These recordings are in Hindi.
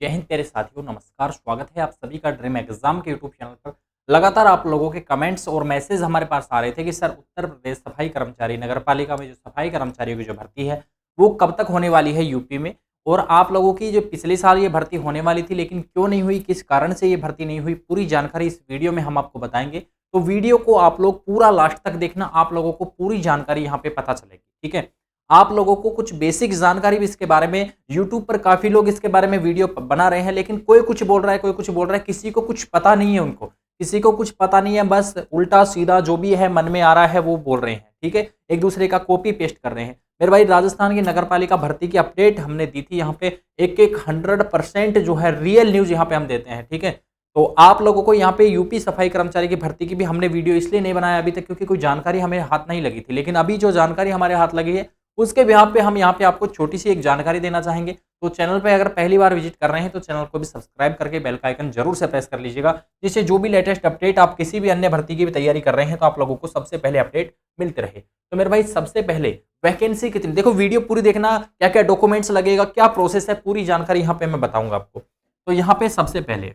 जय हिंद प्यारे साथियों, नमस्कार। स्वागत है आप सभी का ड्रीम एग्जाम के यूट्यूब चैनल पर। लगातार आप लोगों के कमेंट्स और मैसेज हमारे पास आ रहे थे कि सर उत्तर प्रदेश सफाई कर्मचारी नगर पालिका में जो सफाई कर्मचारियों की जो भर्ती है वो कब तक होने वाली है यूपी में। और आप लोगों की जो पिछले साल ये भर्ती होने वाली थी लेकिन क्यों नहीं हुई, किस कारण से ये भर्ती नहीं हुई, पूरी जानकारी इस वीडियो में हम आपको बताएंगे। तो वीडियो को आप लोग पूरा लास्ट तक देखना, आप लोगों को पूरी जानकारी यहाँ पे पता चलेगी। ठीक है, आप लोगों को कुछ बेसिक जानकारी भी इसके बारे में, यूट्यूब पर काफी लोग इसके बारे में वीडियो बना रहे हैं लेकिन कोई कुछ बोल रहा है, कोई कुछ बोल रहा है, किसी को कुछ पता नहीं है। उनको किसी को कुछ पता नहीं है, बस उल्टा सीधा जो भी है मन में आ रहा है वो बोल रहे हैं। ठीक है, एक दूसरे का कॉपी पेस्ट कर रहे हैं। मेरे भाई, राजस्थान की नगर पालिका भर्ती की अपडेट हमने दी थी यहाँ पे, एक एक 100% जो है रियल न्यूज यहाँ पे हम देते हैं। ठीक है, तो आप लोगों को यहाँ पे यूपी सफाई कर्मचारी की भर्ती की भी हमने वीडियो इसलिए नहीं बनाया अभी तक क्योंकि कोई जानकारी हमें हाथ नहीं लगी थी, लेकिन अभी जो जानकारी हमारे हाथ लगी है उसके बिहाफ पे हम यहाँ पे आपको छोटी सी एक जानकारी देना चाहेंगे। तो चैनल पे अगर पहली बार विजिट कर रहे हैं तो चैनल को भी सब्सक्राइब करके बेल का आइकन जरूर से प्रेस कर लीजिएगा, जिससे जो भी लेटेस्ट अपडेट आप किसी भी अन्य भर्ती की भी तैयारी कर रहे हैं तो आप लोगों को सबसे पहले अपडेट मिलते रहे। तो मेरे भाई, सबसे पहले वैकेंसी कितनी, देखो वीडियो पूरी देखना, क्या क्या डॉक्यूमेंट्स लगेगा, क्या प्रोसेस है, पूरी जानकारी यहाँ पे मैं बताऊंगा आपको। तो यहाँ पे सबसे पहले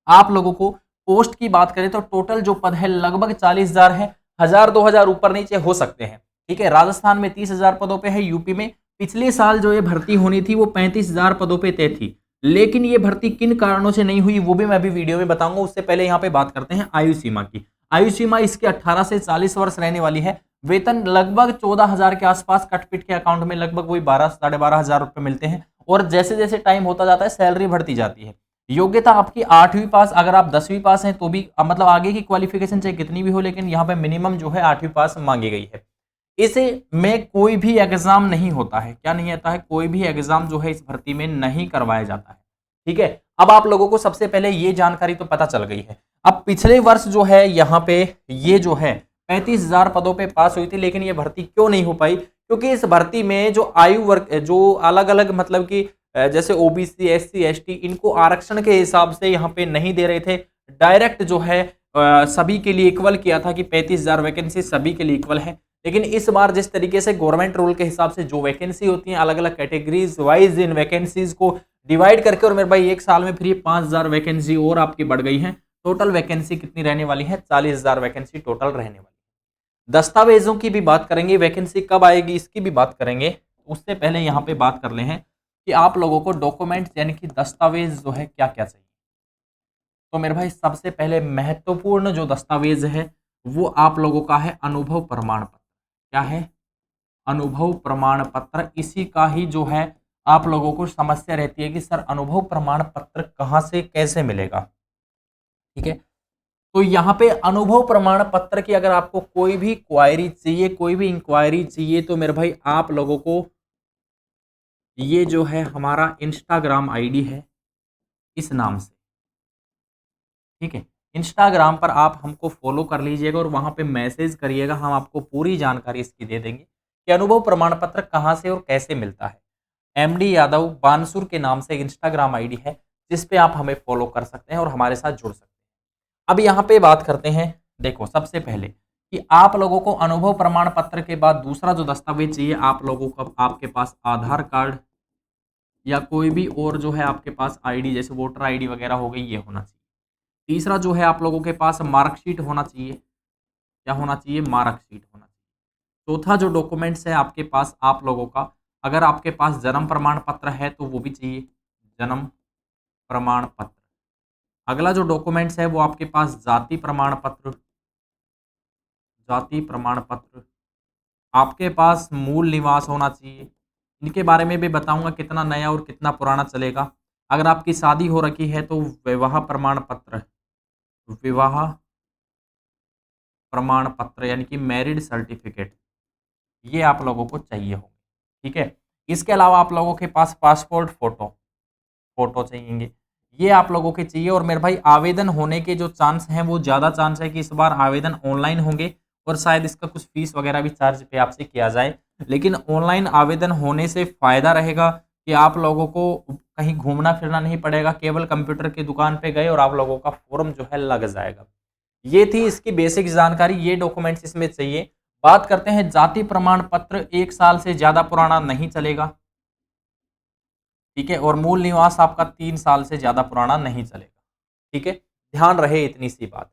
आप लोगों को पोस्ट की बात करें तो टोटल जो पद है लगभग 40,000 है। 1,000-2,000 ऊपर नीचे हो सकते हैं। ठीक है, राजस्थान में 30,000 पदों पे है, यूपी में पिछले साल जो ये भर्ती होनी थी वो 35,000 पदों पे तय थी, लेकिन ये भर्ती किन कारणों से नहीं हुई वो भी मैं अभी वीडियो में बताऊंगा। उससे पहले यहाँ पे बात करते हैं आयु सीमा की। आयु सीमा इसके 18 से 40 वर्ष रहने वाली है। वेतन लगभग 14,000 के आसपास, कटपिट के अकाउंट में लगभग वही 12-12,500 रुपए मिलते हैं। और जैसे जैसे टाइम होता जाता है सैलरी बढ़ती जाती है। योग्यता आपकी 8वीं पास, अगर आप 10वीं पास हैं तो भी मतलब आगे की क्वालिफिकेशन चाहे कितनी भी हो, लेकिन यहाँ पे मिनिमम जो है 8वीं पास मांगी गई है। इसे में कोई भी एग्जाम नहीं होता है, क्या नहीं होता है, कोई भी एग्जाम जो है इस भर्ती में नहीं करवाया जाता है। ठीक है, अब आप लोगों को सबसे पहले ये जानकारी तो पता चल गई है। अब पिछले वर्ष जो है यहाँ पे ये जो है 35,000 पदों पे पास हुई थी, लेकिन ये भर्ती क्यों नहीं हो पाई, क्योंकि इस भर्ती में जो आयु वर्ग, जो अलग अलग मतलब कि जैसे ओबीसी, एससी, एसटी, इनको आरक्षण के हिसाब से यहाँ पे नहीं दे रहे थे। डायरेक्ट जो है सभी के लिए इक्वल किया था कि 35,000 वैकेंसी सभी के लिए इक्वल है। लेकिन इस बार जिस तरीके से गवर्नमेंट रूल के हिसाब से जो वैकेंसी होती है अलग अलग कैटेगरीज वाइज इन वैकेंसीज को डिवाइड करके, और मेरे भाई एक साल में फिर ये 5,000 वैकेंसी और आपकी बढ़ गई है। टोटल वैकेंसी कितनी रहने वाली है? 40,000 वैकेंसी टोटल रहने वाली है। दस्तावेजों की भी बात करेंगे, वैकेंसी कब आएगी इसकी भी बात करेंगे। उससे पहले यहाँ पे बात कर ले हैं कि आप लोगों को डॉक्यूमेंट्स यानी कि दस्तावेज जो है क्या क्या चाहिए। तो मेरे भाई, सबसे पहले महत्वपूर्ण जो दस्तावेज है वो आप लोगों का है अनुभव प्रमाण पत्र। क्या है? अनुभव प्रमाण पत्र। इसी का ही जो है आप लोगों को समस्या रहती है कि सर अनुभव प्रमाण पत्र कहाँ से कैसे मिलेगा। ठीक है, तो यहाँ पे अनुभव प्रमाण पत्र की अगर आपको कोई भी क्वायरी चाहिए, कोई भी इंक्वायरी चाहिए, तो मेरे भाई आप लोगों को ये जो है हमारा इंस्टाग्राम आईडी है इस नाम से। ठीक है, इंस्टाग्राम पर आप हमको फॉलो कर लीजिएगा और वहां पे मैसेज करिएगा, हम आपको पूरी जानकारी इसकी दे देंगे कि अनुभव प्रमाण पत्र कहाँ से और कैसे मिलता है। एमडी यादव बानसूर के नाम से इंस्टाग्राम आईडी है जिस पे आप हमें फॉलो कर सकते हैं और हमारे साथ जुड़ सकते हैं। अब यहाँ पे बात करते हैं, देखो सबसे पहले कि आप लोगों को अनुभव प्रमाण पत्र के बाद दूसरा जो दस्तावेज चाहिए आप लोगों को, आपके पास आधार कार्ड या कोई भी और जो है आपके पास आईडी जैसे वोटर आईडी वगैरह हो गई, ये होना चाहिए। तीसरा जो है आप लोगों के पास मार्कशीट होना चाहिए। क्या होना चाहिए? मार्कशीट होना चाहिए। चौथा जो डॉक्यूमेंट्स है आपके पास आप लोगों का, अगर आपके पास जन्म प्रमाण पत्र है तो वो भी चाहिए, जन्म प्रमाण पत्र। अगला जो डॉक्यूमेंट्स है वो आपके पास जाति प्रमाण पत्र, जाति प्रमाण पत्र। आपके पास मूल निवास होना चाहिए। इनके बारे में भी बताऊंगा कितना नया और कितना पुराना चलेगा। अगर आपकी शादी हो रखी है तो विवाह प्रमाण पत्र, विवाह प्रमाण पत्र यानी कि मैरिड सर्टिफिकेट, ये आप लोगों को चाहिए होगा। ठीक है, इसके अलावा आप लोगों के पास पासपोर्ट फोटो, फोटो चाहिए, ये आप लोगों के चाहिए। और मेरे भाई, आवेदन होने के जो चांस हैं वो ज़्यादा चांस है कि इस बार आवेदन ऑनलाइन होंगे और शायद इसका कुछ फीस वगैरह भी चार्ज पे आपसे किया जाए। लेकिन ऑनलाइन आवेदन होने से फ़ायदा रहेगा कि आप लोगों को कहीं घूमना फिरना नहीं पड़ेगा, केवल कंप्यूटर की दुकान पे गए और आप लोगों का फॉर्म जो है लग जाएगा। ये थी इसकी बेसिक जानकारी, ये डॉक्यूमेंट्स इसमें चाहिए। बात करते हैं जाति प्रमाण पत्र, 1 साल से ज़्यादा पुराना नहीं चलेगा। ठीक है, और मूल निवास आपका 3 साल से ज़्यादा पुराना नहीं चलेगा। ठीक है, ध्यान रहे इतनी सी बात।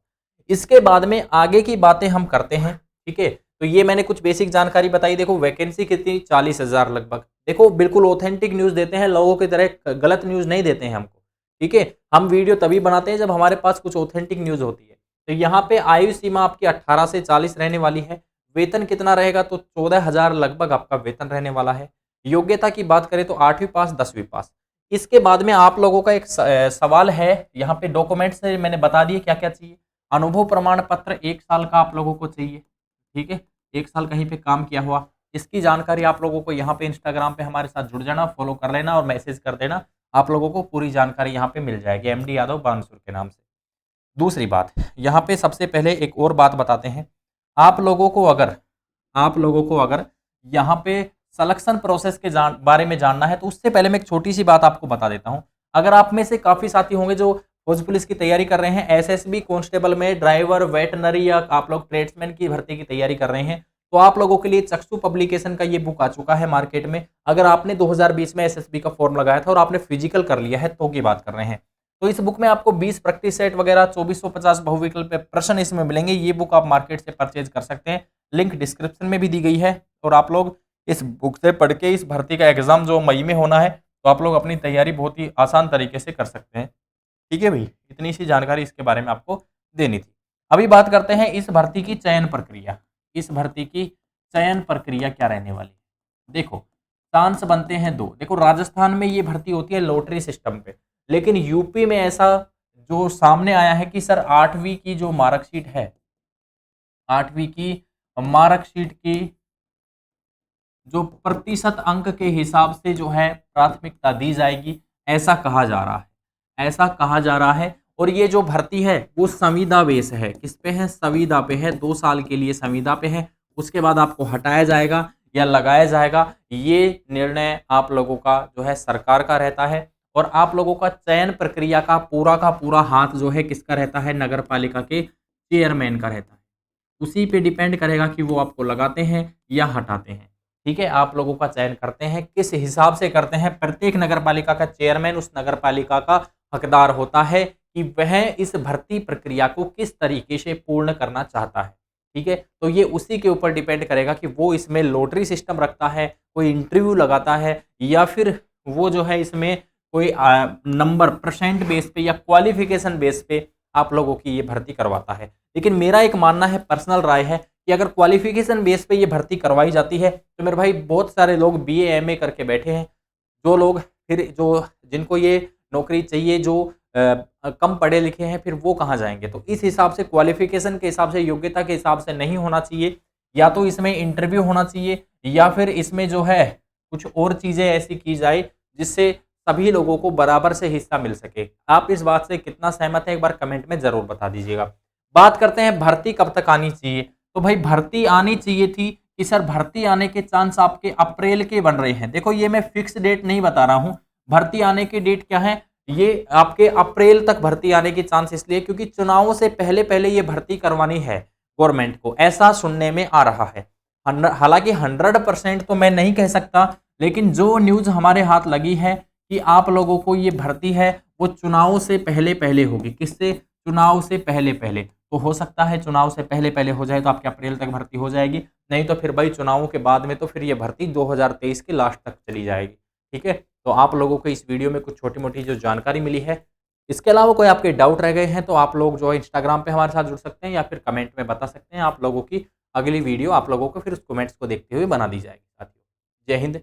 इसके बाद में आगे की बातें हम करते हैं। ठीक है, तो ये मैंने कुछ बेसिक जानकारी बताई। देखो वैकेंसी कितनी, 40,000 लगभग। देखो बिल्कुल ऑथेंटिक न्यूज़ देते हैं, लोगों की तरह गलत न्यूज़ नहीं देते हैं हमको। ठीक है, हम वीडियो तभी बनाते हैं जब हमारे पास कुछ ऑथेंटिक न्यूज़ होती है। तो यहाँ पे आयु सीमा आपकी 18 से 40 रहने वाली है। वेतन कितना रहेगा, तो 14,000 लगभग आपका वेतन रहने वाला है। योग्यता की बात करें तो 8वीं पास, 10वीं पास। इसके बाद में आप लोगों का एक सवाल है, यहाँ पे डॉक्यूमेंट्स मैंने बता दिए क्या क्या चाहिए। अनुभव प्रमाण पत्र 1 साल का आप लोगों को चाहिए। ठीक है, 1 साल कहीं पे काम किया हुआ, इसकी जानकारी आप लोगों को यहाँ पे इंस्टाग्राम पे हमारे साथ जुड़ जाना, फॉलो कर लेना और मैसेज कर देना। आप लोगों को पूरी जानकारी यहाँ पे मिल जाएगी, एमडी यादव बानसूर के नाम से। दूसरी बात, यहाँ पे सबसे पहले एक और बात बताते हैं। आप लोगों को अगर यहाँ पे सिलेक्शन प्रोसेस के बारे में जानना है, तो उससे पहले मैं एक छोटी सी बात आपको बता देता हूँ। अगर आप में से काफ़ी साथी होंगे जो फौज पुलिस की तैयारी कर रहे हैं, एसएसबी कांस्टेबल में ड्राइवर, वेटनरी, या आप लोग ट्रेड्समैन की भर्ती की तैयारी कर रहे हैं, तो आप लोगों के लिए चक्षु पब्लिकेशन का ये बुक आ चुका है मार्केट में। अगर आपने 2020 में एसएसबी का फॉर्म लगाया था और आपने फिजिकल कर लिया है तो की बात कर रहे हैं, तो इस बुक में आपको 20 प्रैक्टिस सेट वगैरह 2450 बहुविकल्प प्रश्न इसमें मिलेंगे। ये बुक आप मार्केट से परचेज कर सकते हैं, लिंक डिस्क्रिप्शन में भी दी गई है। और आप लोग इस बुक से पढ़ के इस भर्ती का एग्जाम जो मई में होना है, तो आप लोग अपनी तैयारी बहुत ही आसान तरीके से कर सकते हैं। ठीक है भाई, इतनी सी जानकारी इसके बारे में आपको देनी थी। अभी बात करते हैं इस भर्ती की चयन प्रक्रिया। इस भर्ती की चयन प्रक्रिया क्या रहने वाली है। देखो चांस बनते हैं 2। देखो राजस्थान में ये भर्ती होती है लॉटरी सिस्टम पे, लेकिन यूपी में ऐसा जो सामने आया है कि सर 8वीं की जो मार्कशीट है, 8वीं की मार्कशीट की जो प्रतिशत अंक के हिसाब से जो है प्राथमिकता दी जाएगी, ऐसा कहा जा रहा है। ऐसा कहा जा रहा है। और ये जो भर्ती है वो संविदा बेस है। किस पे है, संविदा पे है। 2 साल के लिए संविदा पे है, उसके बाद आपको हटाया जाएगा या लगाया जाएगा, ये निर्णय आप लोगों का जो है सरकार का रहता है। और आप लोगों का चयन प्रक्रिया का पूरा हाथ जो है किसका रहता है, नगर पालिका के चेयरमैन का रहता है। उसी पे डिपेंड करेगा कि वो आपको लगाते हैं या हटाते हैं। ठीक है, आप लोगों का चयन करते हैं, किस हिसाब से करते हैं। प्रत्येक नगर पालिका का चेयरमैन उस नगर पालिका का हकदार होता है कि वह इस भर्ती प्रक्रिया को किस तरीके से पूर्ण करना चाहता है। ठीक है, तो ये उसी के ऊपर डिपेंड करेगा कि वो इसमें लॉटरी सिस्टम रखता है, कोई इंटरव्यू लगाता है, या फिर वो जो है इसमें कोई नंबर परसेंट बेस पे या क्वालिफिकेशन बेस पे आप लोगों की ये भर्ती करवाता है। लेकिन मेरा एक मानना है, पर्सनल राय है, कि अगर क्वालिफिकेशन बेस पे ये भर्ती करवाई जाती है, तो मेरे भाई बहुत सारे लोग बीए एमए करके बैठे हैं, जो लोग फिर जो जिनको ये नौकरी चाहिए, जो कम पढ़े लिखे हैं, फिर वो कहाँ जाएंगे। तो इस हिसाब से क्वालिफिकेशन के हिसाब से, योग्यता के हिसाब से नहीं होना चाहिए। या तो इसमें इंटरव्यू होना चाहिए, या फिर इसमें जो है कुछ और चीज़ें ऐसी की जाए जिससे सभी लोगों को बराबर से हिस्सा मिल सके। आप इस बात से कितना सहमत है, एक बार कमेंट में ज़रूर बता दीजिएगा। बात करते हैं भर्ती कब तक आनी चाहिए। तो भाई भर्ती आनी चाहिए थी कि सर भर्ती आने के चांस आपके अप्रैल के बन रहे हैं। देखो ये मैं फिक्स डेट नहीं बता रहा हूँ, भर्ती आने की डेट क्या है, ये आपके अप्रैल तक भर्ती आने की चांस इसलिए क्योंकि चुनावों से पहले पहले ये भर्ती करवानी है गवर्नमेंट को, ऐसा सुनने में आ रहा है। हालांकि 100% तो मैं नहीं कह सकता, लेकिन जो न्यूज़ हमारे हाथ लगी है कि आप लोगों को ये भर्ती है वो चुनावों से पहले पहले होगी। किससे, चुनाव से पहले पहले। तो हो सकता है चुनाव से पहले पहले हो जाए तो आपके अप्रैल तक भर्ती हो जाएगी, नहीं तो फिर भाई चुनावों के बाद में तो फिर ये भर्ती 2023 के लास्ट तक चली जाएगी। ठीक है, तो आप लोगों को इस वीडियो में कुछ छोटी मोटी जो जानकारी मिली है, इसके अलावा कोई आपके डाउट रह गए हैं तो आप लोग जो है इंस्टाग्राम पे हमारे साथ जुड़ सकते हैं या फिर कमेंट में बता सकते हैं। आप लोगों की अगली वीडियो आप लोगों को फिर उस कमेंट्स को देखते हुए बना दी जाएगी। साथियों, जय हिंद।